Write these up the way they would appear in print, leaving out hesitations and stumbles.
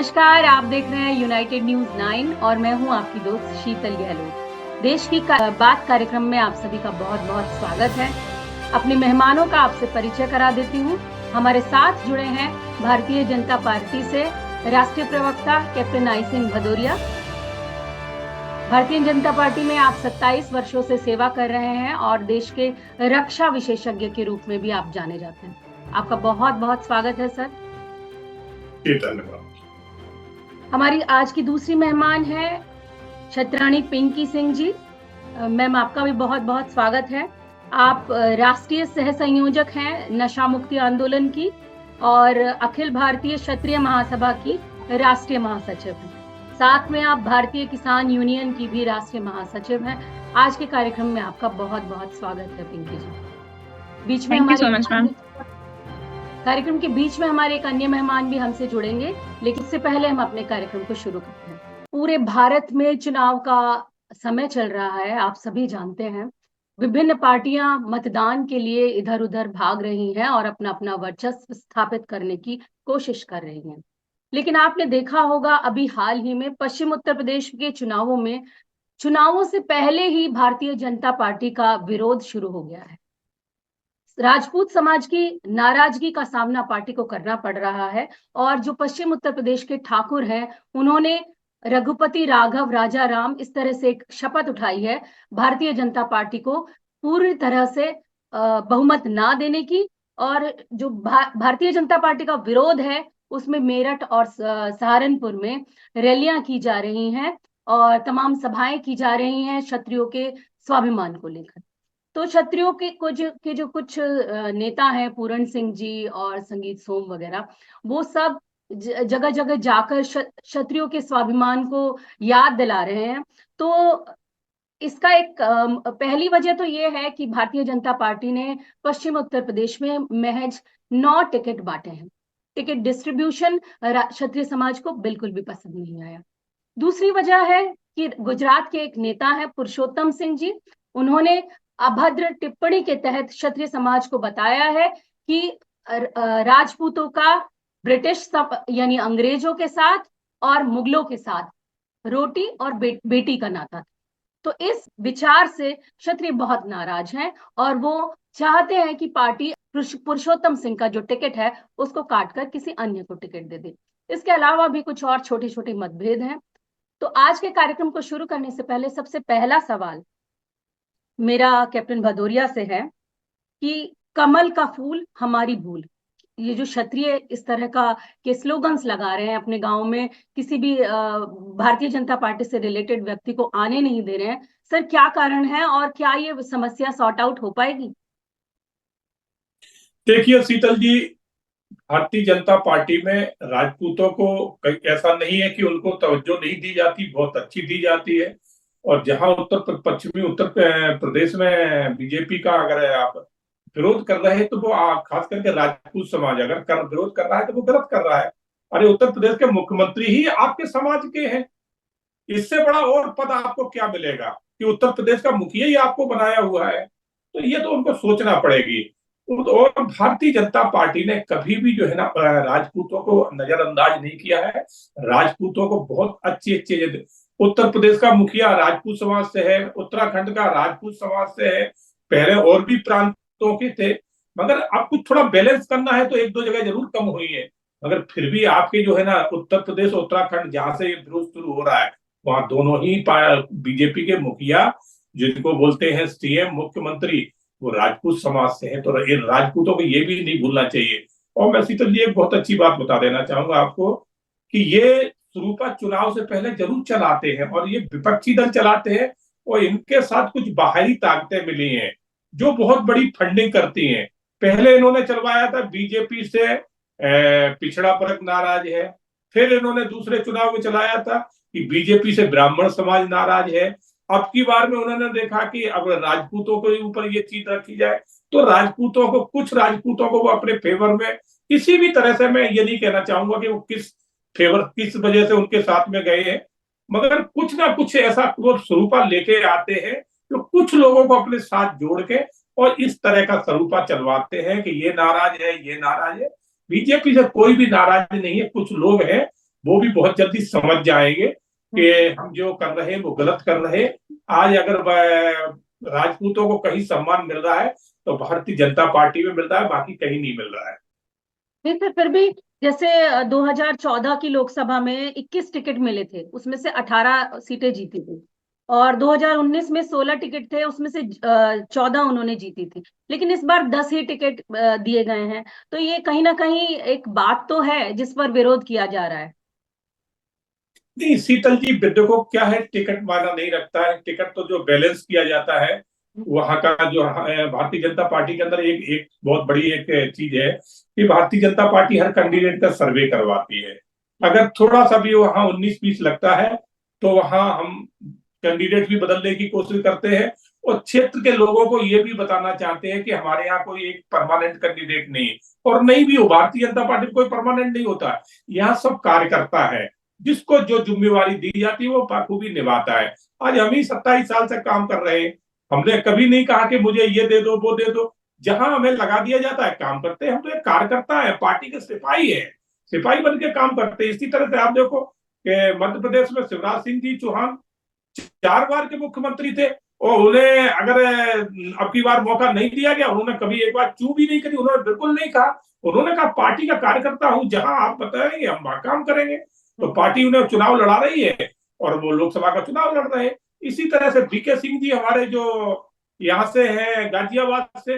नमस्कार, आप देख रहे हैं यूनाइटेड न्यूज 9 और मैं हूं आपकी दोस्त शीतल गहलोत। देश की बात कार्यक्रम में आप सभी का बहुत बहुत स्वागत है। अपने मेहमानों का आपसे परिचय करा देती हूं। हमारे साथ जुड़े हैं भारतीय जनता पार्टी से राष्ट्रीय प्रवक्ता captain I Singh Bhadauria. Bharatiya Janata party में आप 27 वर्षों से सेवा कर रहे हैं और देश के रक्षा विशेषज्ञ के रूप में भी आप जाने जाते हैं। आपका बहुत बहुत स्वागत है सर। धन्यवाद। हमारी आज की दूसरी मेहमान है छत्राणी पिंकी सिंह जी। मैम, आपका भी बहुत बहुत स्वागत है। आप राष्ट्रीय सह संयोजक हैं नशा मुक्ति आंदोलन की और अखिल भारतीय क्षत्रिय महासभा की राष्ट्रीय महासचिव हैं। साथ में आप भारतीय किसान यूनियन की भी राष्ट्रीय महासचिव हैं। आज के कार्यक्रम में आपका बहुत बहुत स्वागत है पिंकी जी। बीच में कार्यक्रम के बीच में हमारे एक अन्य मेहमान भी हमसे जुड़ेंगे, लेकिन इससे पहले हम अपने कार्यक्रम को शुरू करते हैं। पूरे भारत में चुनाव का समय चल रहा है, आप सभी जानते हैं। विभिन्न पार्टियां मतदान के लिए इधर उधर भाग रही हैं और अपना अपना वर्चस्व स्थापित करने की कोशिश कर रही हैं। लेकिन आपने देखा होगा अभी हाल ही में पश्चिम उत्तर प्रदेश के चुनावों से पहले ही भारतीय जनता पार्टी का विरोध शुरू हो गया है। राजपूत समाज की नाराजगी का सामना पार्टी को करना पड़ रहा है और जो पश्चिम उत्तर प्रदेश के ठाकुर हैं, उन्होंने रघुपति राघव राजा राम इस तरह से एक शपथ उठाई है भारतीय जनता पार्टी को पूरी तरह से बहुमत ना देने की। और जो भारतीय जनता पार्टी का विरोध है उसमें मेरठ और सहारनपुर में रैलियां की जा रही हैं और तमाम सभाएं की जा रही हैं क्षत्रियों के स्वाभिमान को लेकर। तो क्षत्रियों के जो कुछ नेता हैं, पूरण सिंह जी और संगीत सोम वगैरह, वो सब जगह जगह जाकर क्षत्रियों के स्वाभिमान को याद दिला रहे हैं। तो इसका एक पहली वजह तो ये है कि भारतीय जनता पार्टी ने पश्चिम उत्तर प्रदेश में महज 9 टिकट बांटे हैं। टिकट डिस्ट्रीब्यूशन क्षत्रिय समाज को बिल्कुल भी पसंद नहीं आया। दूसरी वजह है कि गुजरात के एक नेता है पुरुषोत्तम सिंह जी, उन्होंने अभद्र टिप्पणी के तहत क्षत्रिय समाज को बताया है कि राजपूतों का ब्रिटिश यानी अंग्रेजों के साथ और मुगलों के साथ रोटी और बेटी का नाता था। तो इस विचार से क्षत्रिय बहुत नाराज हैं और वो चाहते हैं कि पार्टी पुरुषोत्तम सिंह का जो टिकट है उसको काटकर किसी अन्य को टिकट दे दे। इसके अलावा भी कुछ और छोटे छोटे मतभेद हैं। तो आज के कार्यक्रम को शुरू करने से पहले सबसे पहला सवाल मेरा कैप्टन भदौरिया से है कि कमल का फूल हमारी भूल, ये जो क्षत्रिय इस तरह के स्लोगन्स लगा रहे हैं अपने गांव में, किसी भी भारतीय जनता पार्टी से रिलेटेड व्यक्ति को आने नहीं दे रहे हैं, सर क्या कारण है और क्या ये समस्या सॉर्ट आउट हो पाएगी? देखिए शीतल जी, भारतीय जनता पार्टी में राजपूतों को ऐसा नहीं है कि उनको तवज्जो नहीं दी जाती, बहुत अच्छी दी जाती है। और जहां पश्चिमी उत्तर प्रदेश में बीजेपी का अगर आप विरोध कर रहे हैं तो वो खास करके राजपूत समाज अगर विरोध कर रहा है तो वो गलत कर रहा है। अरे उत्तर प्रदेश के मुख्यमंत्री ही आपके समाज के हैं, इससे बड़ा और पद आपको क्या मिलेगा कि उत्तर प्रदेश का मुखिया ही आपको बनाया हुआ है। तो ये तो उनको सोचना पड़ेगी। और भारतीय जनता पार्टी ने कभी भी जो है ना राजपूतों को नजरअंदाज नहीं किया है। राजपूतों को बहुत अच्छी अच्छी, उत्तर प्रदेश का मुखिया राजपूत समाज से है, उत्तराखंड का राजपूत समाज से है, पहले और भी प्रांतों के थे, मगर अब कुछ थोड़ा बैलेंस करना है तो एक दो जगह जरूर कम हुई है। मगर फिर भी आपके जो है ना उत्तर प्रदेश उत्तराखंड जहां से ये विरोध शुरू हो रहा है, वहां दोनों ही बीजेपी के मुखिया जिनको बोलते हैं सीएम मुख्यमंत्री, वो राजपूत समाज से है। तो राजपूतों को ये भी नहीं भूलना चाहिए। और मैं शीतल जी एक बहुत अच्छी बात बता देना चाहूंगा आपको कि ये स्वरूपा चुनाव से पहले जरूर चलाते हैं और ये विपक्षी दल चलाते हैं और इनके साथ कुछ बाहरी ताकतें मिली हैं जो बहुत बड़ी फंडिंग करती हैं। पहले इन्होंने चलवाया था बीजेपी से पिछड़ा वर्ग नाराज है, फिर इन्होंने दूसरे चुनाव में चलाया था कि बीजेपी से ब्राह्मण समाज नाराज है। अब की बार में उन्होंने देखा कि अब राजपूतों के ऊपर ये चीज रखी जाए तो कुछ राजपूतों को वो अपने फेवर में किसी भी तरह से, मैं ये नहीं कहना चाहूंगा कि वो किस वजह से उनके साथ में गए हैं, मगर कुछ ना कुछ ऐसा वो स्वरूपा लेके आते हैं जो कुछ लोगों को अपने साथ जोड़ के और इस तरह का स्वरूपा चलवाते हैं कि ये नाराज है, ये नाराज है। बीजेपी से कोई भी नाराज नहीं है, कुछ लोग हैं वो भी बहुत जल्दी समझ जाएंगे कि हम जो कर रहे हैं वो गलत कर रहे हैं। आज अगर राजपूतों को कहीं सम्मान मिल रहा है तो भारतीय जनता पार्टी में मिल रहा है, बाकी कहीं नहीं मिल रहा है। नहीं, फिर भी जैसे 2014 की लोकसभा में 21 टिकट मिले थे, उसमें से 18 सीटें जीती थी। और 2019 में 16 टिकट थे, उसमें से 14 उन्होंने जीती थी। लेकिन इस बार 10 ही टिकट दिए गए हैं। तो ये कहीं ना कहीं एक बात तो है जिस पर विरोध किया जा रहा है। नहीं शीतल जी, देखो क्या है, टिकट मायना नहीं रखता है। टिकट तो जो बैलेंस किया जाता है वहां का जो भारतीय जनता पार्टी के अंदर एक एक बहुत बड़ी एक चीज है कि भारतीय जनता पार्टी हर कैंडिडेट का सर्वे करवाती है। अगर थोड़ा सा भी वहां 19-20 लगता है तो वहां हम कैंडिडेट भी बदलने की कोशिश करते हैं, और क्षेत्र के लोगों को ये भी बताना चाहते हैं कि हमारे यहाँ कोई एक परमानेंट कैंडिडेट नहीं है, और नहीं भी हो। भारतीय जनता पार्टी में कोई परमानेंट नहीं होता है, यहाँ सब कार्यकर्ता है। जिसको जो जिम्मेवारी दी जाती है वो बखूबी निभाता है। आज हम ही 27 साल से काम कर रहे हैं, हमने कभी नहीं कहा कि मुझे ये दे दो वो दे दो। जहां हमें लगा दिया जाता है काम करते हैं। हम तो एक कार्यकर्ता है, पार्टी के सिपाही है, सिपाही बन के काम करते हैं। इसी तरह से आप देखो कि मध्य प्रदेश में शिवराज सिंह जी चौहान 4 बार के मुख्यमंत्री थे, और उन्हें अगर अब की बार मौका नहीं दिया गया, उन्होंने कभी एक बार चू भी नहीं करी, उन्होंने बिल्कुल नहीं कहा। उन्होंने कहा पार्टी का कार्यकर्ता हूं, जहां आप बताएंगे हम वहां काम करेंगे। तो पार्टी उन्हें चुनाव लड़ा रही है और वो लोकसभा का चुनाव लड़ रहे हैं। इसी तरह से बीके सिंह जी हमारे जो यहाँ से हैं गाजियाबाद से,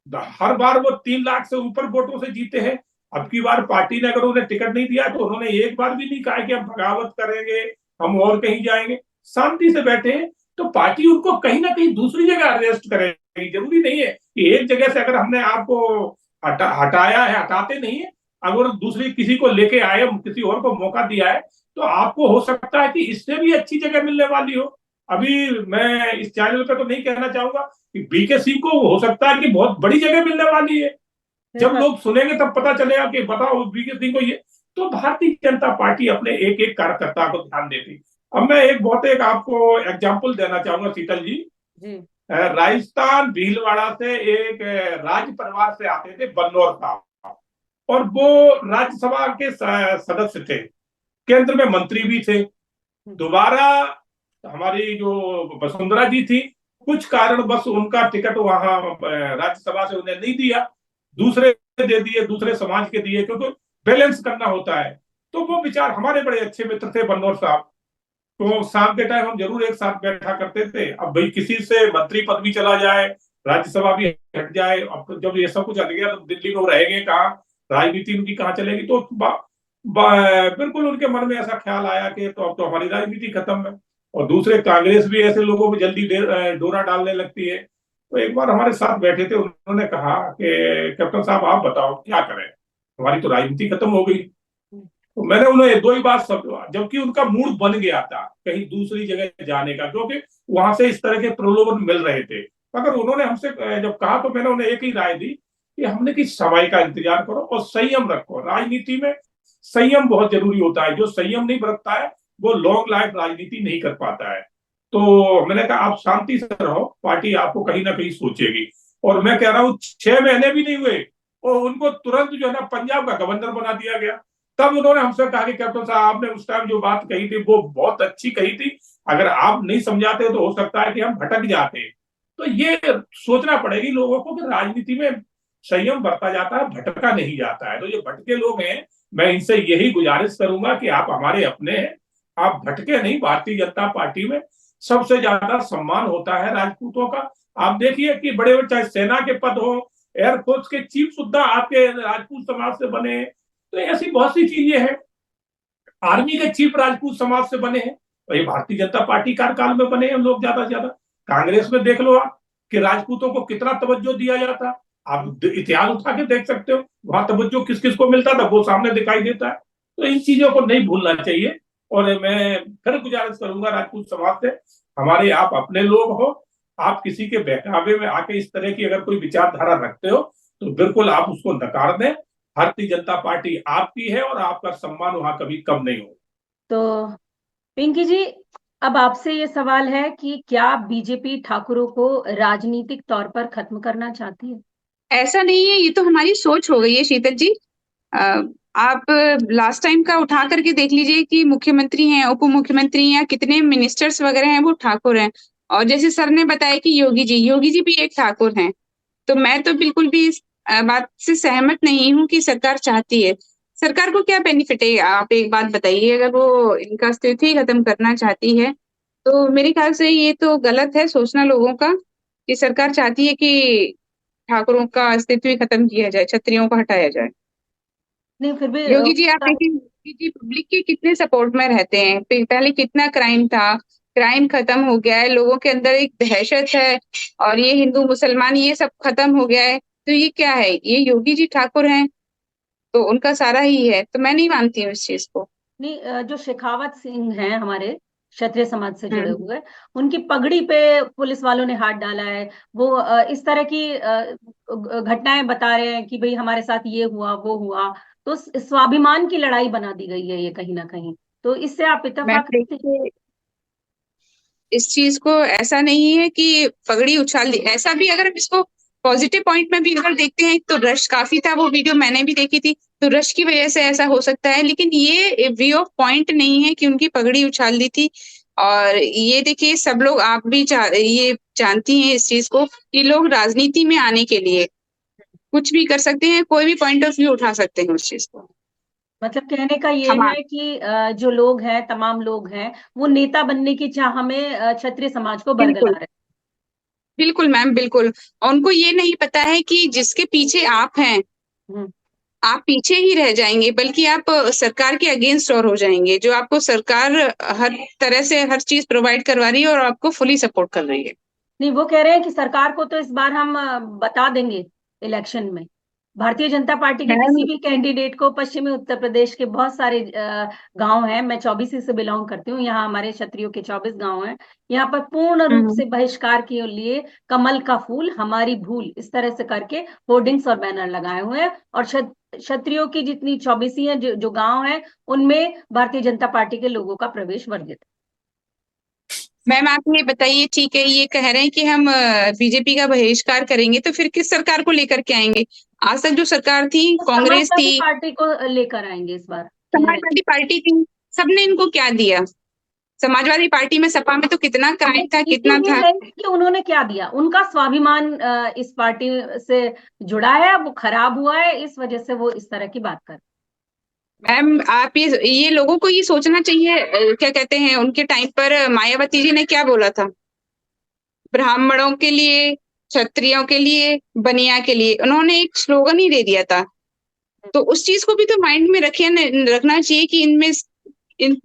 हर बार वो 3 लाख से ऊपर वोटों से जीते हैं। अब की बार पार्टी ने अगर उन्हें टिकट नहीं दिया तो उन्होंने एक बार भी नहीं कहा कि हम बगावत करेंगे, हम और कहीं जाएंगे। शांति से बैठे हैं। तो पार्टी उनको कहीं ना कहीं दूसरी जगह अरेस्ट करेगी। जरूरी नहीं है कि एक जगह से अगर हमने आपको हटाया है, हटाते नहीं है। अगर दूसरी किसी को लेके आए, किसी और को मौका दिया है, तो आपको हो सकता है कि इससे भी अच्छी जगह मिलने वाली हो। अभी मैं इस चैनल पे तो नहीं कहना चाहूंगा कि बीके सिंह को हो सकता है कि बहुत बड़ी जगह मिलने वाली है। जब लोग सुनेंगे तब पता चलेगा कि बताओ बीके सिंह को ये। तो भारतीय जनता पार्टी अपने एक एक कार्यकर्ता को ध्यान देती। अब मैं एक बहुत एक आपको एग्जाम्पल देना चाहूंगा शीतल जी। जी। राजस्थान भीलवाड़ा से एक राज परिवार से आते थे बन्नौर साहब, और वो राज्यसभा के सदस्य थे, केंद्र में मंत्री भी थे। दोबारा हमारी जो वसुंधरा जी थी, कुछ कारण बस उनका टिकट वहां राज्यसभा से उन्हें नहीं दिया, दूसरे दे दिए, दूसरे समाज के दिए, क्योंकि बैलेंस करना होता है। तो वो विचार हमारे बड़े अच्छे मित्र थे बन्नौर साहब। तो शाम के टाइम हम जरूर एक साथ बैठा करते थे। अब भाई किसी से मंत्री पद भी चला जाए, राज्यसभा भी हट जाए, अब जब ये सब कुछ हट गया तो दिल्ली में रहेंगे कहाँ, राजनीति उनकी कहाँ चलेगी। तो बिल्कुल उनके मन में ऐसा ख्याल आया कि तो अब तो हमारी राजनीति खत्म है। और दूसरे कांग्रेस भी ऐसे लोगों को जल्दी डोरा डालने लगती है। तो एक बार हमारे साथ बैठे थे, उन्होंने कहा कि कैप्टन साहब आप बताओ क्या करें, हमारी तो राजनीति खत्म हो गई। तो मैंने उन्हें दो ही बात सब, जबकि उनका मूड बन गया था कहीं दूसरी जगह जाने का, क्योंकि वहां से इस तरह के प्रलोभन मिल रहे थे। मगर उन्होंने हमसे जब कहा तो मैंने उन्हें एक ही राय दी कि हमने कि समय का इंतजार करो और संयम रखो। राजनीति में संयम बहुत जरूरी होता है। जो संयम नहीं बरतता है वो लॉन्ग लाइफ राजनीति नहीं कर पाता है। तो मैंने कहा आप शांति से रहो, पार्टी आपको कहीं ना कहीं सोचेगी। और मैं कह रहा हूँ 6 महीने भी नहीं हुए और उनको तुरंत जो है ना पंजाब का गवर्नर बना दिया गया। तब उन्होंने हमसे कहा कि कैप्टन साहब आपने उस टाइम जो बात कही थी वो बहुत अच्छी कही थी, अगर आप नहीं समझाते तो हो सकता है कि हम भटक जाते। तो ये सोचना पड़ेगी लोगों को कि राजनीति में संयम बरता जाता है, भटका नहीं जाता है। तो ये भटके लोग हैं, मैं इनसे यही गुजारिश करूंगा कि आप हमारे अपने हैं, आप भटके नहीं। भारतीय जनता पार्टी में सबसे ज्यादा सम्मान होता है राजपूतों का। आप देखिए कि बड़े बड़े चाहे सेना के पद हो, एयरफोर्स के चीफ सुद्धा आपके राजपूत समाज से बने। तो ऐसी बहुत सी चीजें हैं। आर्मी के चीफ राजपूत समाज से बने हैं, और ये भारतीय जनता पार्टी कार्यकाल में बने हैं लोग ज्यादा से ज्यादा। कांग्रेस में देख लो आप कि राजपूतों को कितना तवज्जो दिया जाता। आप इतिहास उठा के देख सकते हो, वहां तवज्जो किस किस को मिलता था वो सामने दिखाई देता है। तो इन चीजों को नहीं भूलना चाहिए। और मैं फिर गुजारिश करूंगा राजपूत समाज से, हमारे आप अपने लोग हो, आप किसी के बहकावे में आके इस तरह की अगर कोई विचारधारा रखते हो तो बिल्कुल आप उसको नकार दें। भारतीय जनता पार्टी आपकी है और आपका सम्मान वहां कभी कम नहीं हो। तो पिंकी जी, अब आपसे ये सवाल है कि क्या बीजेपी ठाकुरों को राजनीतिक तौर पर खत्म करना चाहती है? ऐसा नहीं है, ये तो हमारी सोच हो गई है शीतल जी। आप लास्ट टाइम का उठा करके देख लीजिए कि मुख्यमंत्री हैं, उप मुख्यमंत्री हैं, कितने मिनिस्टर्स वगैरह हैं वो ठाकुर हैं। और जैसे सर ने बताया कि योगी जी भी एक ठाकुर हैं। तो मैं तो बिल्कुल भी इस बात से सहमत नहीं हूँ कि सरकार चाहती है। सरकार को क्या बेनिफिट है? आप एक बात बताइए, अगर वो इनका अस्तित्व ही खत्म करना चाहती है तो मेरे ख्याल से ये तो गलत है सोचना लोगों का, कि सरकार चाहती है कि ठाकुरों का अस्तित्व ही खत्म किया जाए, क्षत्रियों को हटाया जाए। नहीं, फिर भी योगी जी आप देखिए, योगी जी पब्लिक के कितने सपोर्ट में रहते हैं। पहले कितना क्राइम था, क्राइम खत्म हो गया है, लोगों के अंदर एक दहशत है और ये हिंदू मुसलमान ये सब खत्म हो गया है। तो ये क्या है? ये योगी जी ठाकुर हैं, तो उनका सारा ही है। तो मैं नहीं मानती हूँ इस चीज को। नहीं, जो शेखावत सिंह हैं हमारे क्षत्रिय समाज से जुड़े हम्म हुए, उनकी पगड़ी पे पुलिस वालों ने हाथ डाला है। वो इस तरह की घटनाएं बता रहे हैं कि भाई हमारे साथ ये हुआ वो हुआ। तो स्वाभिमान की लड़ाई बना दी गई है ये कहीं ना कहीं। तो इससे आप मैं इत्तेफाक रखते हैं? देखिए, इस चीज को ऐसा नहीं है कि पगड़ी उछाल दी, ऐसा भी अगर हम इसको पॉजिटिव पॉइंट में भी अगर देखते हैं तो रश काफी था, वो वीडियो मैंने भी देखी थी। तो रश की वजह से ऐसा हो सकता है, लेकिन ये वे ऑफ पॉइंट नहीं है कि उनकी पगड़ी उछाल दी थी। और ये देखिए, सब लोग, आप भी ये जानती हैं इस चीज को, कि लोग राजनीति में आने के लिए कुछ भी कर सकते हैं, कोई भी पॉइंट ऑफ व्यू उठा सकते हैं उस चीज को। मतलब कहने का ये हम है कि जो लोग हैं, तमाम लोग हैं, वो नेता बनने की चाह में क्षत्रिय समाज को बरगला बिल्कुल, रहे बिल्कुल मैम, बिल्कुल। और उनको ये नहीं पता है कि जिसके पीछे आप हैं, हैं। आप पीछे ही रह जाएंगे, बल्कि आप सरकार के अगेंस्ट और हो जाएंगे। जो आपको सरकार हर तरह से हर चीज प्रोवाइड करवा रही है और आपको फुली सपोर्ट कर रही है। नहीं, वो कह रहे हैं कि सरकार को तो इस बार हम बता देंगे इलेक्शन में। भारतीय जनता पार्टी के मैम। किसी भी कैंडिडेट को, पश्चिमी उत्तर प्रदेश के बहुत सारे गांव हैं, मैं 24 से बिलोंग करती हूँ, यहाँ हमारे क्षत्रियो के 24 गांव हैं। यहाँ पर पूर्ण रूप हम्म। से बहिष्कार के लिए कमल का फूल हमारी भूल इस तरह से करके होर्डिंग्स और बैनर लगाए हुए हैं। और क्षत्रियो की जितनी 24 हैं, जो गांव हैं, उनमें भारतीय जनता पार्टी के लोगों का प्रवेश वर्जित है। मैम आप ये बताइए, ठीक है, ये कह रहे हैं कि हम बीजेपी का बहिष्कार करेंगे, तो फिर किस सरकार को लेकर के आएंगे? आज तक जो सरकार थी, कांग्रेस थी, समाजवादी पार्टी को लेकर आएंगे इस बार, कह रहे हैं। समाजवादी पार्टी थी, सबने इनको क्या दिया? समाजवादी पार्टी में, सपा में तो कितना क्राइम था, इश्यू कितना ये था। है कि उन्होंने क्या दिया, उनका स्वाभिमान इस पार्टी से जुड़ा है, वो खराब हुआ है, इस वजह से वो इस तरह की बात कर। मैम आप ये लोगों को ये सोचना चाहिए। क्या कहते हैं, उनके टाइम पर मायावती जी ने क्या बोला था? ब्राह्मणों के लिए, क्षत्रियों के लिए, बनिया के लिए, उन्होंने एक स्लोगन ही दे दिया था। तो उस चीज को भी तो माइंड में रखना चाहिए कि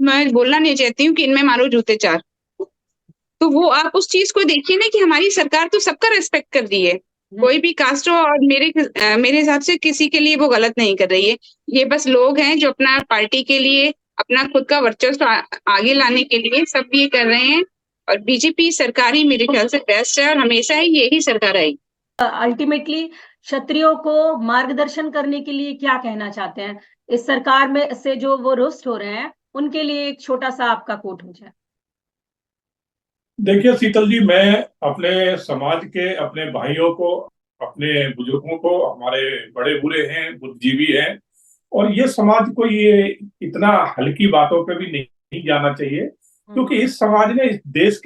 मैं बोलना नहीं चाहती हूँ कि इनमें मारो जूते चार। तो वो आप उस चीज को देखिए ना, कि हमारी सरकार तो सबका रेस्पेक्ट कर रही है, कोई भी कास्ट हो। और मेरे हिसाब से किसी के लिए वो गलत नहीं कर रही है। ये बस लोग हैं जो अपना पार्टी के लिए, अपना खुद का वर्चस्व आगे लाने के लिए सब ये कर रहे हैं। और बीजेपी सरकार ही मेरे ख्याल से बेस्ट है, और हमेशा ही यही सरकार आएगी। अल्टीमेटली क्षत्रियो को मार्गदर्शन करने के लिए क्या कहना चाहते हैं इस सरकार में से जो वो रुष्ट हो रहे हैं, उनके लिए एक छोटा सा आपका कोट हो जाए। देखिए शीतल जी, मैं अपने समाज के अपने भाइयों को, अपने बुजुर्गों को, हमारे बड़े बूढ़े हैं, बुद्धिजीवी हैं, और ये समाज को ये इतना हल्की बातों पे भी नहीं जाना चाहिए, क्योंकि इस समाज ने इस देश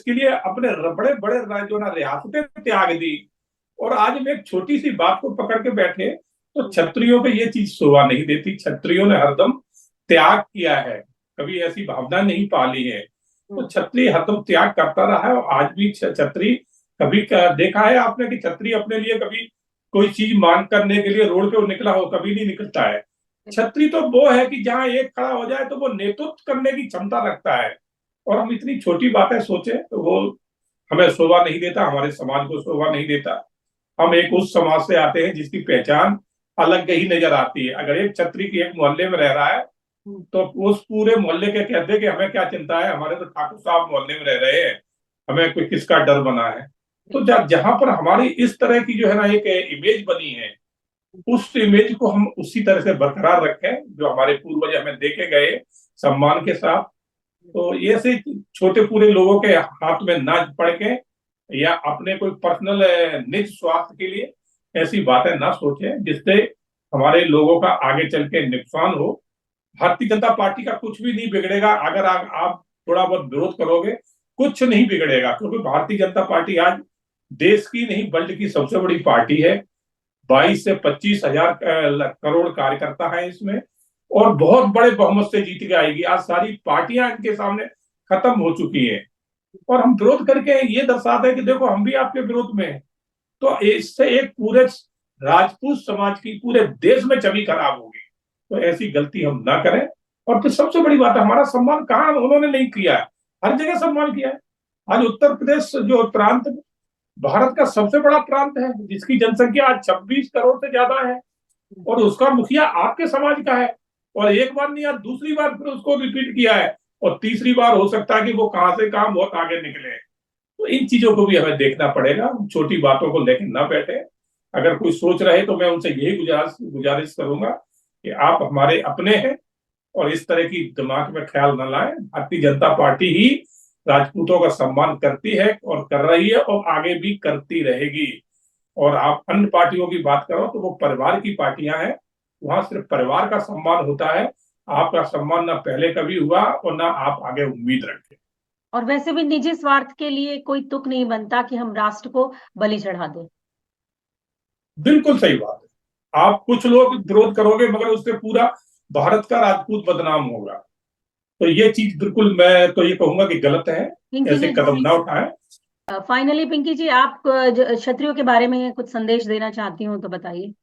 के लिए अपने बड़े बड़े राज्यों ने रियासतें त्याग दी, और आज में एक छोटी सी बात को पकड़ के बैठे। तो क्षत्रियों पे ये चीज शोभा नहीं देती। क्षत्रियों ने हरदम त्याग किया है, कभी ऐसी भावना नहीं पाली है। तो क्षत्रिय हरदम त्याग करता रहा है, और आज भी क्षत्रिय कभी देखा है आपने कि क्षत्रिय अपने लिए कभी कोई चीज मांग करने के लिए रोड पे निकला हो? कभी नहीं निकलता है। क्षत्रिय तो वो है कि जहां एक खड़ा हो जाए तो वो नेतृत्व करने की क्षमता रखता है। और हम इतनी छोटी बातें सोचे तो वो हमें शोभा नहीं देता, हमारे समाज को शोभा नहीं देता। हम एक उस समाज से आते हैं जिसकी पहचान अलग ही नजर आती है। अगर एक क्षत्रिय की एक मोहल्ले में रह रहा है तो उस पूरे मोहल्ले के कहते हैं कि हमें क्या चिंता है, हमारे तो ठाकुर साहब मोहल्ले में रह रहे हैं, हमें कोई किसका डर बना है। तो जहां पर हमारी इस तरह की जो है ना एक इमेज बनी है, उस इमेज को हम उसी तरह से बरकरार रखें जो हमारे पूर्वज हमें देके गए, सम्मान के साथ। तो ये से छोटे पूरे लोगों के हाथ में ना पड़ के, या अपने कोई पर्सनल निज स्वार्थ के लिए ऐसी बातें ना सोचें जिससे हमारे लोगों का आगे चल के नुकसान हो। भारतीय जनता पार्टी का कुछ भी नहीं बिगड़ेगा अगर आप थोड़ा बहुत विरोध करोगे, कुछ नहीं बिगड़ेगा, क्योंकि भारतीय जनता पार्टी आज देश की नहीं वर्ल्ड की सबसे बड़ी पार्टी है। 22 से 25 हजार करोड़ कार्यकर्ता है इसमें, और बहुत बड़े बहुमत से जीत के आएगी। आज सारी पार्टियां इनके सामने खत्म हो चुकी है, और हम विरोध करके ये दर्शाते हैं कि देखो हम भी आपके विरोध में हैं। तो इससे एक पूरे राजपूत समाज की पूरे देश में छवि खराब होगी। तो ऐसी गलती हम ना करें। और फिर सबसे बड़ी बात है, हमारा सम्मान कहाँ उन्होंने नहीं किया है, हर जगह सम्मान किया है। आज उत्तर प्रदेश जो प्रांत भारत का सबसे बड़ा प्रांत है, जिसकी जनसंख्या आज 26 करोड़ से ज्यादा है, और उसका मुखिया आपके समाज का है। और एक बार नहीं, आज दूसरी बार फिर उसको रिपीट किया है, और तीसरी बार हो सकता है कि वो कहां से कहां बहुत आगे निकले। तो इन चीजों को भी हमें देखना पड़ेगा, छोटी बातों को लेकर ना बैठे। अगर कोई सोच रहे तो मैं उनसे यही गुजारिश करूंगा कि आप हमारे अपने हैं, और इस तरह की दिमाग में ख्याल न लाएं। भारतीय जनता पार्टी ही राजपूतों का सम्मान करती है और कर रही है, और आगे भी करती रहेगी। और आप अन्य पार्टियों की बात करो तो वो परिवार की पार्टियां हैं, वहां सिर्फ परिवार का सम्मान होता है। आपका सम्मान ना पहले कभी हुआ और ना आप आगे उम्मीद रखें। और वैसे भी निजी स्वार्थ के लिए कोई तुक नहीं बनता कि हम राष्ट्र को बलि चढ़ा दें। बिल्कुल सही बात है। आप कुछ लोग विरोध करोगे मगर उससे पूरा भारत का राजपूत बदनाम होगा। तो ये चीज बिल्कुल, मैं तो ये कहूंगा कि गलत है, ऐसे कदम ना उठाएं। फाइनली पिंकी जी, आप क्षत्रियों के बारे में कुछ संदेश देना चाहती हूँ तो बताइए।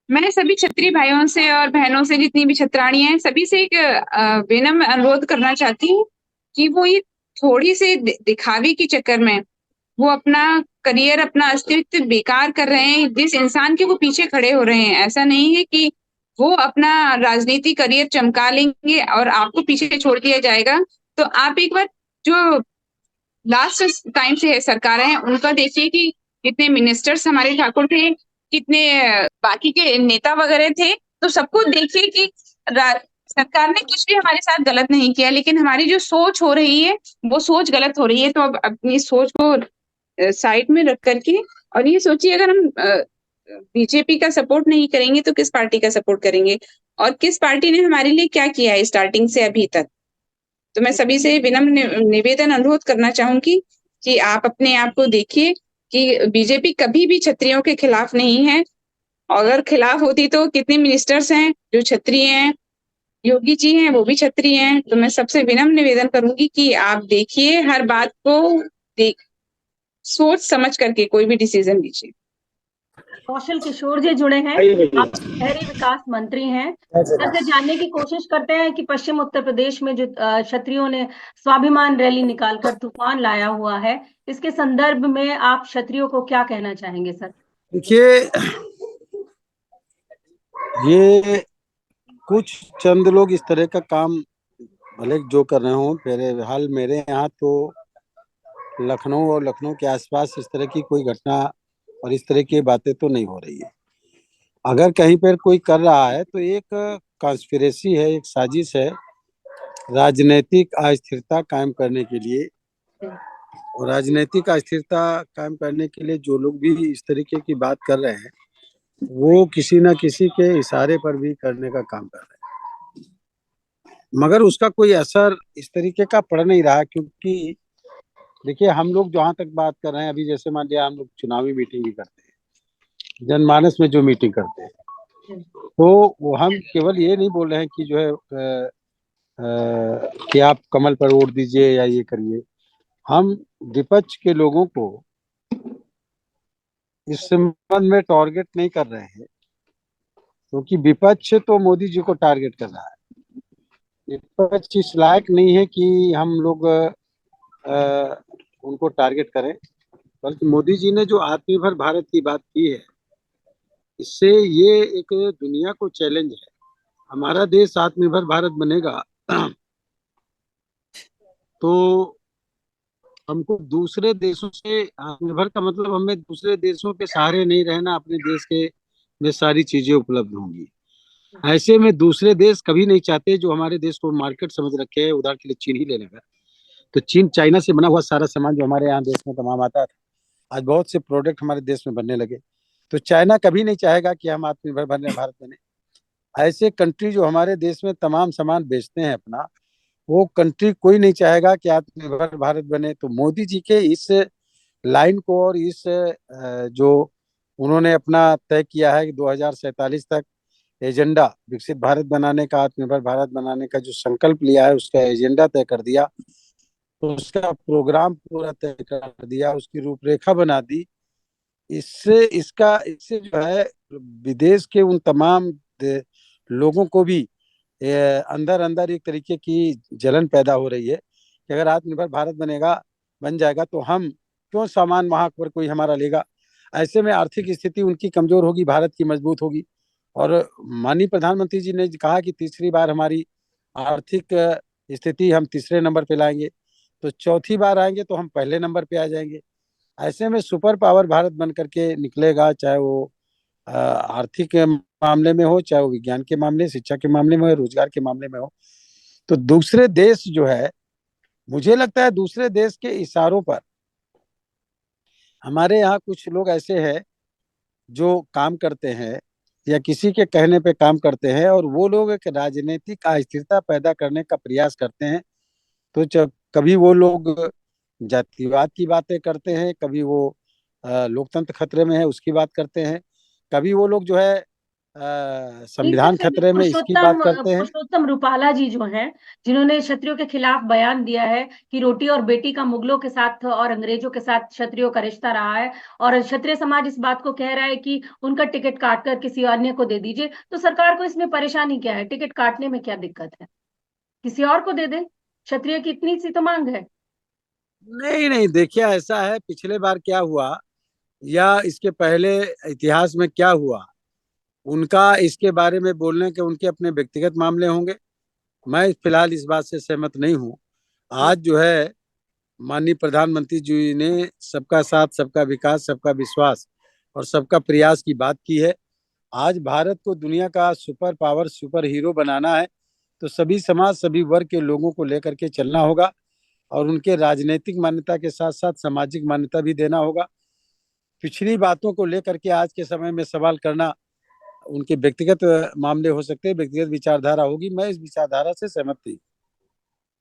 मैं सभी क्षत्रिय भाइयों से और बहनों से, जितनी भी क्षत्राणी हैं, सभी से एक विनम्र अनुरोध करना चाहती हूँ कि वो ये थोड़ी से दिखावे के चक्कर में वो अपना करियर, अपना अस्तित्व बेकार कर रहे हैं। जिस इंसान के वो पीछे खड़े हो रहे हैं, ऐसा नहीं है कि वो अपना राजनीति करियर चमका लेंगे और आपको पीछे छोड़ दिया जाएगा। तो आप एक बार जो लास्ट टाइम से है सरकार है, उनका देखिए कि कितने मिनिस्टर्स हमारे ठाकुर थे, कितने बाकी के नेता वगैरह थे। तो सबको देखिए कि सरकार ने कुछ भी हमारे साथ गलत नहीं किया, लेकिन हमारी जो सोच हो रही है वो सोच गलत हो रही है। तो अब अपनी सोच को साइड में रख करके और ये सोचिए, अगर हम बीजेपी का सपोर्ट नहीं करेंगे तो किस पार्टी का सपोर्ट करेंगे, और किस पार्टी ने हमारे लिए क्या किया है स्टार्टिंग से अभी तक। तो मैं सभी से विनम्र निवेदन अनुरोध करना चाहूंगी कि आप अपने आप को देखिए कि बीजेपी कभी भी क्षत्रियों के खिलाफ नहीं है। अगर खिलाफ होती तो कितने मिनिस्टर्स हैं जो क्षत्रिय हैं, योगी जी हैं वो भी क्षत्रिय हैं। तो मैं सबसे विनम्र निवेदन करूंगी कि आप देखिए, हर बात को सोच समझ करके कोई भी डिसीजन लीजिए। कौशल किशोर जी जुड़े हैं, आप शहरी विकास मंत्री हैं। ऐसे जानने की कोशिश करते हैं कि पश्चिम उत्तर प्रदेश में जो क्षत्रियों ने स्वाभिमान रैली निकालकर तूफान लाया हुआ है, इसके संदर्भ में आप क्षत्रियों को क्या कहना चाहेंगे सर? देखिए, ये कुछ चंद लोग इस तरह का काम भले जो कर रहे हो। फिलहाल मेरे यहाँ तो लखनऊ और लखनऊ के आसपास इस तरह की कोई घटना और इस तरह की बातें तो नहीं हो रही है। अगर कहीं पर कोई कर रहा है तो एक कॉन्स्पिरेसी है, एक साजिश है राजनीतिक अस्थिरता कायम करने के लिए। और राजनीतिक अस्थिरता कायम करने के लिए जो लोग भी इस तरीके की बात कर रहे हैं, वो किसी न किसी के इशारे पर भी करने का काम कर रहे हैं, मगर उसका कोई असर इस तरीके का पड़ नहीं रहा। क्योंकि देखिए, हम लोग जहाँ तक बात कर रहे हैं अभी, जैसे मान लिया हम लोग चुनावी मीटिंग भी करते हैं, जनमानस में जो मीटिंग करते हैं, तो वो हम केवल ये नहीं बोल रहे हैं कि जो है कि आप कमल पर वोट दीजिए या ये करिए। हम विपक्ष के लोगों को इस संबंध में टारगेट नहीं कर रहे हैं, क्योंकि विपक्ष तो मोदी जी को टारगेट कर रहा है। विपक्ष इस लायक नहीं है कि हम लोग उनको टारगेट करें, बल्कि मोदी जी ने जो आत्मनिर्भर भारत की बात की है, इससे ये एक दुनिया को चैलेंज है। हमारा देश आत्मनिर्भर भारत बनेगा तो हमको दूसरे देशों से, आत्मनिर्भर का मतलब हमें दूसरे देशों के सहारे नहीं रहना, अपने देश के में सारी चीजें उपलब्ध होंगी। ऐसे में दूसरे देश कभी नहीं चाहते जो हमारे देश को मार्केट समझ रखे है। उदाहरण के लिए चीन ही ले लेगा, तो चीन, चाइना से बना हुआ सारा सामान जो हमारे यहाँ देश में तमाम आता था, आज बहुत से प्रोडक्ट हमारे देश में बनने लगे। तो चाइना कभी नहीं चाहेगा कि हम आत्मनिर्भर भारत बने। ऐसे कंट्री जो हमारे देश में तमाम सामान बेचते हैं अपना, वो कंट्री कोई नहीं चाहेगा कि आत्मनिर्भर भारत बने। तो मोदी जी के इस लाइन को और इस जो उन्होंने अपना तय किया है कि 2047 तक एजेंडा विकसित भारत बनाने का, आत्मनिर्भर भारत बनाने का जो संकल्प लिया है, उसका एजेंडा तय कर दिया, तो उसका प्रोग्राम पूरा तय कर दिया, उसकी रूपरेखा बना दी। इससे जो है विदेश के उन तमाम लोगों को भी अंदर अंदर एक तरीके की जलन पैदा हो रही है कि अगर आत्मनिर्भर भारत बन जाएगा तो हम क्यों सामान वहां पर कोई हमारा लेगा। ऐसे में आर्थिक स्थिति उनकी कमजोर होगी, भारत की मजबूत होगी। और माननीय प्रधानमंत्री जी ने कहा कि तीसरी बार हमारी आर्थिक स्थिति हम तीसरे नंबर पे लाएंगे, तो चौथी बार आएंगे तो हम पहले नंबर पे आ जाएंगे। ऐसे में सुपर पावर भारत बन करके निकलेगा, चाहे वो आर्थिक मामले में हो, चाहे वो विज्ञान के मामले, शिक्षा के मामले में हो, रोजगार के मामले में हो। तो दूसरे देश जो है, मुझे लगता है दूसरे देश के इशारों पर हमारे यहाँ कुछ लोग ऐसे हैं जो काम करते हैं या किसी के कहने पे काम करते हैं, और वो लोग एक राजनीतिक अस्थिरता पैदा करने का प्रयास करते हैं। तो जब कभी वो लोग जातिवाद की बातें करते हैं, कभी वो लोकतंत्र खतरे में है उसकी बात करते हैं, कभी वो लोग जो है इनमें संविधान से भी खतरे में इसकी बात करते हैं। पुरुषोत्तम रूपाला जी जो हैं, जिन्होंने क्षत्रियों के खिलाफ बयान दिया है कि रोटी और बेटी का मुगलों के साथ और अंग्रेजों के साथ क्षत्रियों का रिश्ता रहा है, और क्षत्रिय समाज इस बात को कह रहा है कि उनका टिकट काटकर किसी अन्य को दे दीजिए। तो सरकार को इसमें परेशानी क्या है? टिकट काटने में क्या दिक्कत है? किसी और को दे दे, क्षत्रिय की इतनी सी तो मांग है। नहीं नहीं, देखिए ऐसा है, पिछले बार क्या हुआ या इसके पहले इतिहास में क्या हुआ, उनका इसके बारे में बोलने के उनके अपने व्यक्तिगत मामले होंगे। मैं फिलहाल इस बात से सहमत नहीं हूँ। आज जो है माननीय प्रधानमंत्री जी ने सबका साथ, सबका विकास, सबका विश्वास और सबका प्रयास की बात की है। आज भारत को दुनिया का सुपर पावर, सुपर हीरो बनाना है, तो सभी समाज, सभी वर्ग के लोगों को लेकर के चलना होगा, और उनके राजनीतिक मान्यता के साथ साथ सामाजिक मान्यता भी देना होगा। पिछली बातों को लेकर के आज के समय में सवाल करना उनके व्यक्तिगत मामले हो सकते हैं, व्यक्तिगत विचारधारा होगी। मैं इस विचारधारा से सहमत थी।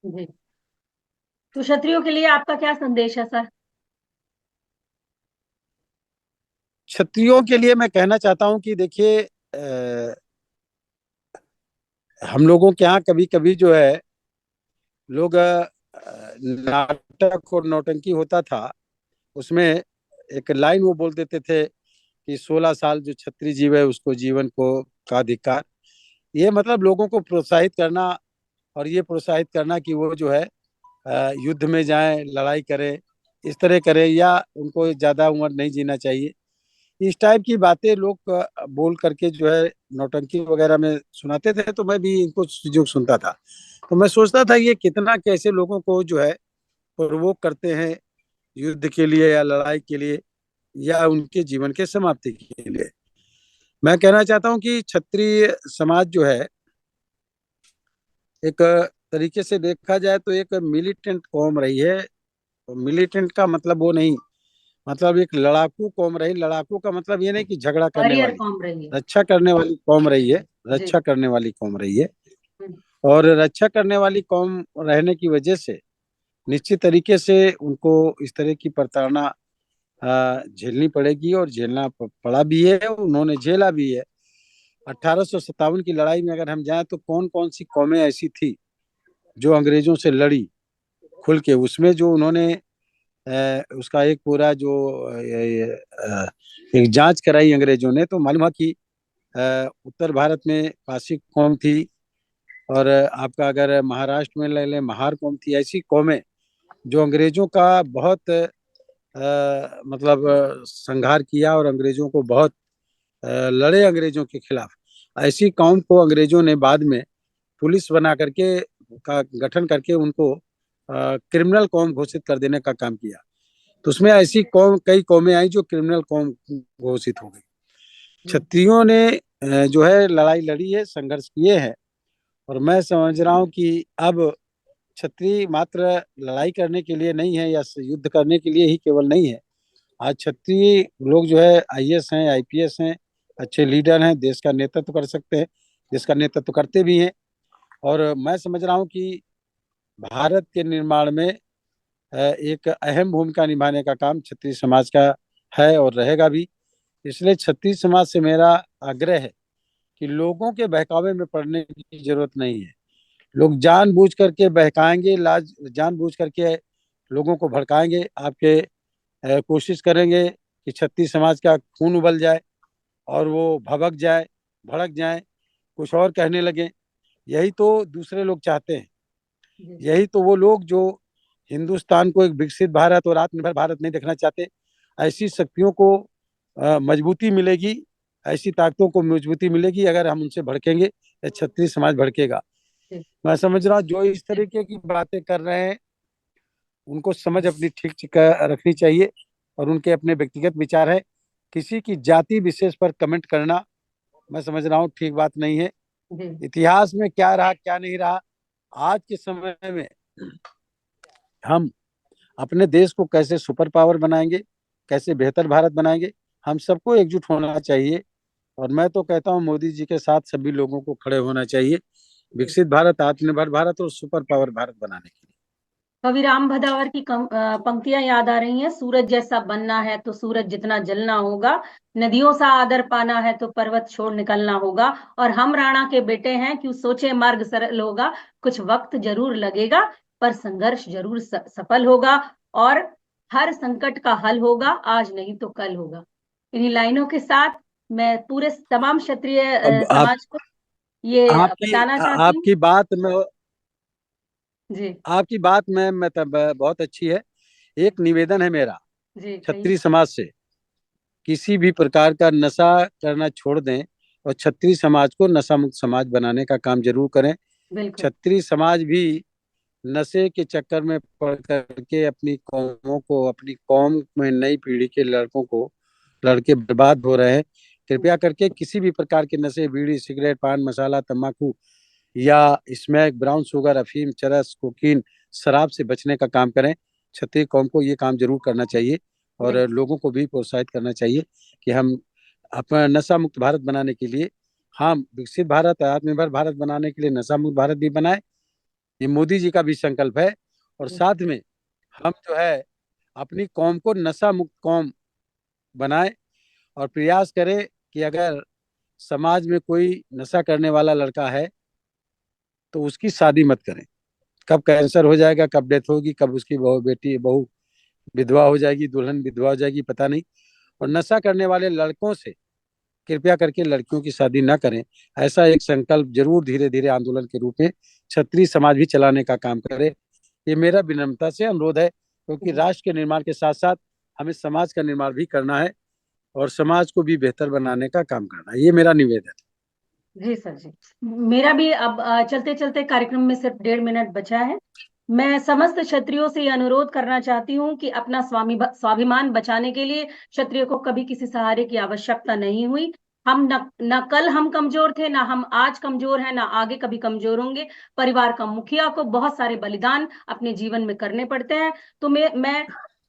जी, तो क्षत्रियों के लिए आपका क्या संदेश है सर? क्षत्रियों के लिए मैं कहना चाहता हूं कि देखिए, हम लोगों के यहाँ कभी कभी जो है लोग नाटक और नौटंकी होता था, उसमें एक लाइन वो बोल देते थे कि 16 साल जो क्षत्रिय जीव है उसको जीवन को का अधिकार। ये मतलब लोगों को प्रोत्साहित करना, और ये प्रोत्साहित करना कि वो जो है युद्ध में जाएं, लड़ाई करें, इस तरह करें, या उनको ज़्यादा उम्र नहीं जीना चाहिए। इस टाइप की बातें लोग बोल करके जो है नौटंकी वगैरह में सुनाते थे, तो मैं भी इनको जो सुनता था, तो मैं सोचता था ये कितना कैसे लोगों को जो है प्रवोक करते हैं युद्ध के लिए या लड़ाई के लिए या उनके जीवन के समाप्ति के लिए। मैं कहना चाहता हूँ कि क्षत्रिय समाज जो है एक तरीके से देखा जाए तो एक मिलिटेंट कौम रही है। मिलिटेंट का मतलब वो नहीं, मतलब एक लड़ाकू कौम रही। लड़ाकू का मतलब ये नहीं कि झगड़ा करने वॉरियर वाली, कौम रही है। रक्षा करने वाली कौम रही है, जी। रक्षा करने वाली कौम रही है। हम्म। और रक्षा करने वाली कौम रहने की वजह से निश्चित तरीके से उनको इस तरह की प्रताड़ना झेलनी पड़ेगी, और झेलना पड़ा भी है, उन्होंने झेला भी है। 1857 की लड़ाई में अगर हम जाएं तो कौन कौन सी कौमें ऐसी थी जो अंग्रेजों से लड़ी खुल के, उसमें जो उन्होंने उसका एक पूरा जो एक जांच कराई अंग्रेजों ने, तो मालूम है कि उत्तर भारत में पासी कौम थी, और आपका अगर महाराष्ट्र में ले लें महार कौम थी। ऐसी कौमें जो अंग्रेजों का बहुत मतलब संहार किया और अंग्रेजों को बहुत लड़े अंग्रेजों के खिलाफ। ऐसी कौम को अंग्रेजों ने बाद में पुलिस बना करके का गठन करके उनको क्रिमिनल कौम घोषित कर देने का काम किया। तो उसमें ऐसी कौम, कई कौमें आई जो क्रिमिनल कौम घोषित हो गई। क्षत्रियों ने जो है लड़ाई लड़ी है, संघर्ष किए हैं, और मैं समझ रहा हूँ कि अब क्षत्रिय मात्र लड़ाई करने के लिए नहीं है या युद्ध करने के लिए ही केवल नहीं है, आज क्षत्रिय लोग जो है आईएएस हैं, आईपीएस हैं, अच्छे लीडर हैं, देश का नेतृत्व कर सकते हैं, देश का नेतृत्व करते भी हैं। और मैं समझ रहा हूँ कि भारत के निर्माण में एक अहम भूमिका निभाने का काम क्षत्रिय समाज का है और रहेगा भी। इसलिए क्षत्रिय समाज से मेरा आग्रह है कि लोगों के बहकावे में पड़ने की जरूरत नहीं है। लोग जानबूझ करके बहकाएंगे, जानबूझ करके लोगों को भड़काएंगे, आपके कोशिश करेंगे कि क्षत्रिय समाज का खून उबल जाए और वो भभक जाए, भड़क जाए, कुछ और कहने लगे। यही तो दूसरे लोग चाहते हैं। यही तो वो लोग जो हिंदुस्तान को एक विकसित भारत और आत्मनिर्भर भारत नहीं देखना चाहते। ऐसी शक्तियों को मजबूती मिलेगी, ऐसी ताकतों को मजबूती मिलेगी अगर हम उनसे भड़केंगे, क्षत्रिय समाज भड़केगा। मैं समझ रहा हूँ जो इस तरीके की बातें कर रहे हैं उनको समझ अपनी ठीक रखनी चाहिए और उनके अपने व्यक्तिगत विचार है। किसी की जाति विशेष पर कमेंट करना मैं समझ रहा हूँ ठीक बात नहीं है। इतिहास में क्या रहा क्या नहीं रहा, आज के समय में हम अपने देश को कैसे सुपर पावर बनाएंगे, कैसे बेहतर भारत बनाएंगे, हम सबको एकजुट होना चाहिए। और मैं तो कहता हूँ मोदी जी के साथ सभी लोगों को खड़े होना चाहिए विकसित भारत, आत्मनिर्भर भारत और सुपर पावर भारत बनाने के लिए। कवि राम भदावर की पंक्तियां याद आ रही हैं। सूरज जैसा बनना है तो सूरज जितना जलना होगा, नदियों सा आदर पाना है तो पर्वत छोड़ निकलना होगा। और हम राणा के बेटे हैं, क्यों सोचे मार्ग सरल होगा, कुछ वक्त जरूर लगेगा पर संघर्ष जरूर सफल होगा। और हर संकट का हल होगा, आज नहीं तो कल होगा। इन्हीं लाइनों के साथ मैं पूरे तमाम क्षत्रिय समाज को ये बताना चाहती हूँ। आपकी बात में तब बहुत अच्छी है। एक निवेदन है मेरा क्षत्रिय समाज से, किसी भी प्रकार का नशा करना छोड़ दें और क्षत्रिय समाज को नशा मुक्त समाज बनाने का काम जरूर करें। क्षत्रिय समाज भी नशे के चक्कर में पड़ करके अपनी कौमों को, अपनी कौम में नई पीढ़ी के लड़के बर्बाद हो रहे हैं। कृपया करके किसी भी प्रकार के नशे, बीड़ी, सिगरेट, पान मसाला, तंबाकू या स्मैक, ब्राउन शुगर, अफीम, चरस, कोकीन, शराब से बचने का काम करें। क्षत्रिय कौम को ये काम जरूर करना चाहिए और लोगों को भी प्रोत्साहित करना चाहिए कि हम अपना नशा मुक्त भारत बनाने के लिए, हम विकसित भारत, आत्मनिर्भर भारत बनाने के लिए नशा मुक्त भारत भी बनाए। ये मोदी जी का भी संकल्प है। और साथ में हम जो है अपनी कौम को नशा मुक्त कौम बनाए और प्रयास करें कि अगर समाज में कोई नशा करने वाला लड़का है तो उसकी शादी मत करें। कब कैंसर हो जाएगा, कब डेथ होगी, कब उसकी बहू विधवा हो जाएगी, दुल्हन विधवा हो जाएगी, पता नहीं। और नशा करने वाले लड़कों से कृपया करके लड़कियों की शादी ना करें। ऐसा एक संकल्प जरूर धीरे धीरे आंदोलन के रूप में क्षत्रिय समाज भी चलाने का काम करे। ये मेरा विनम्रता से अनुरोध है, क्योंकि राष्ट्र के निर्माण के साथ साथ हमें समाज का निर्माण भी करना है और समाज को भी बेहतर बनाने का काम करना है। ये मेरा निवेदन है। जी सर जी, मेरा भी अब चलते चलते कार्यक्रम में सिर्फ 1.5 मिनट बचा है। मैं समस्त क्षत्रियों से ये अनुरोध करना चाहती हूँ कि अपना स्वाभिमान बचाने के लिए क्षत्रियों को कभी किसी सहारे की आवश्यकता नहीं हुई। हम न कल हम कमजोर थे, ना हम आज कमजोर हैं, ना आगे कभी कमजोर होंगे। परिवार का मुखिया को बहुत सारे बलिदान अपने जीवन में करने पड़ते हैं। तो मैं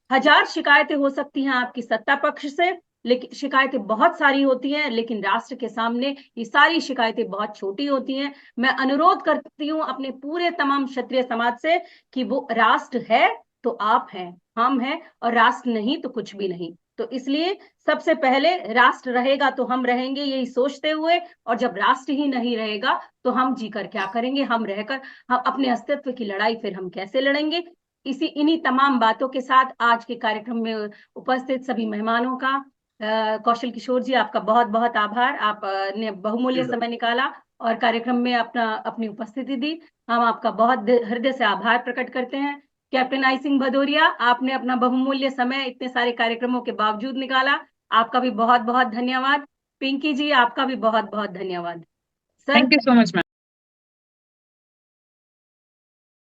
1000 शिकायतें हो सकती हैं आपकी सत्ता पक्ष से, लेकिन शिकायतें बहुत सारी होती हैं, लेकिन राष्ट्र के सामने ये सारी शिकायतें बहुत छोटी होती हैं। मैं अनुरोध करती हूँ अपने पूरे तमाम क्षत्रिय समाज से कि वो राष्ट्र है तो आप हैं, हम हैं, और राष्ट्र नहीं तो कुछ भी नहीं। तो इसलिए सबसे पहले राष्ट्र रहेगा तो हम रहेंगे, यही सोचते हुए, और जब राष्ट्र ही नहीं रहेगा तो हम जीकर क्या करेंगे, हम रहकर हम अपने अस्तित्व की लड़ाई फिर हम कैसे लड़ेंगे। इन्हीं तमाम बातों के साथ आज के कार्यक्रम में उपस्थित सभी मेहमानों का, कौशल किशोर जी आपका बहुत बहुत आभार। आप ने बहुमूल्य समय निकाला और कार्यक्रम में अपनी उपस्थिति दी। हम आपका बहुत हृदय से आभार प्रकट करते हैं। कैप्टन आई सिंह भदौरिया, आपने अपना बहुमूल्य समय इतने सारे कार्यक्रमों के बावजूद निकाला, आपका भी बहुत बहुत धन्यवाद। पिंकी जी, आपका भी बहुत बहुत धन्यवाद। Sir, thank you so much ma'am.